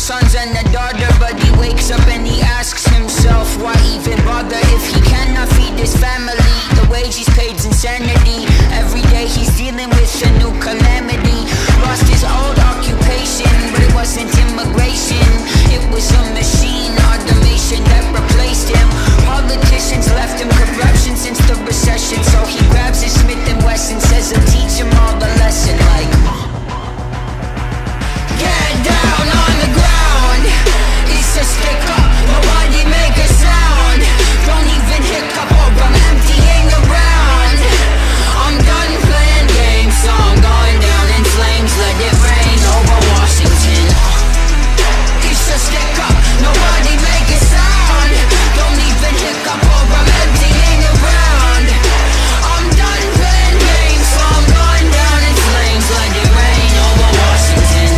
sons and a daughter, but he wakes up and he asks himself, why even bother if he cannot feed his family? The wage he's paid's insanity. Every day he's dealing with a new calamity. Lost his old occupation, but it wasn't immigration. It was a machine, automation that replaced him. Politicians left him corruption since the recession. So he grabs his Smith & Wesson, says he'll teach him all the lesson. Like, get down on the ground. It's a stick up, nobody make a sound. Don't even hiccup or I'm emptying around. I'm done playing games, so I'm going down in flames. Let it rain over Washington. It's a stick up, nobody make a sound. Don't even hiccup or I'm emptying around. I'm done playing games, so I'm going down in flames. Let it rain over Washington.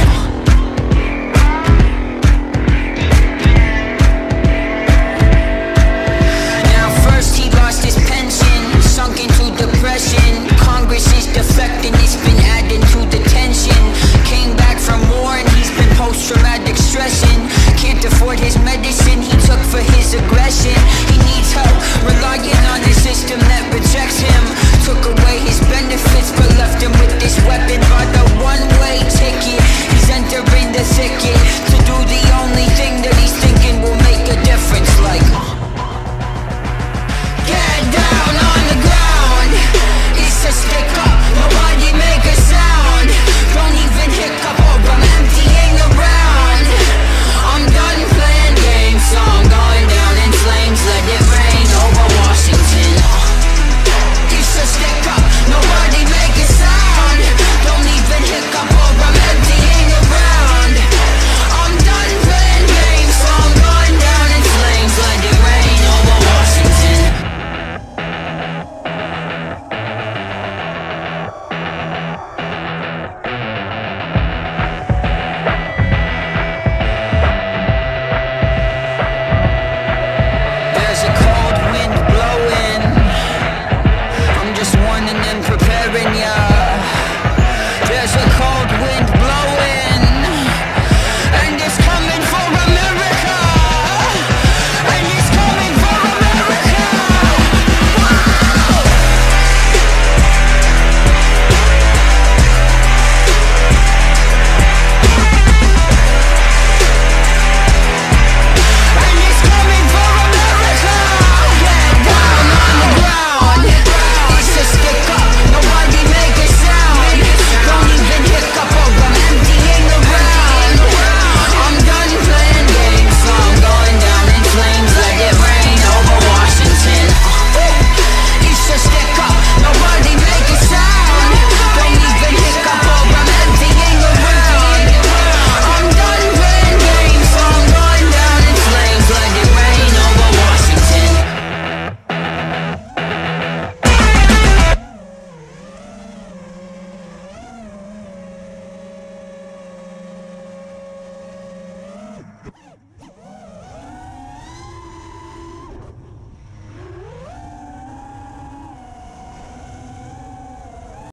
Now first he lost his pension, sunk into depression. Congress is defecting, it's been adding to the tension. Came back from war and he's been post-traumatic stressing. Can't afford his medicine he took for his aggression. He needs help, relying on a system that rejects him. Took away his benefits but left him with this weapon. Bought a one-way ticket, he's entering the thicket to do the only thing that he's thinking will make a difference. Like, get down on the ground. It's a stick up, nobody make a sound. Don't even hiccup or I'm emptying around. I'm done playing games, so I'm going down in flames. Let it rain over Washington. It's a stick up, nobody make a sound. Don't even hiccup or I'm emptying around. I'm done playing games, so I'm going down in flames. Let it rain over Washington. There's a cold wind blowing, I'm just warning and preparing ya. There's a cold wind blowing, and it's coming for America. And it's coming for America. Wow! And it's coming for America. Get down on the ground. It's a stick up, nobody make a sound. Don't even hiccup or I'm emptying around. I'm done playing games, so I'm going down in flames. Let it rain over Washington. It's a stick up, nobody make a sound. Don't even hiccup or I'm emptying around. I'm done playing games, so I'm going down in flames. Let it rain over Washington.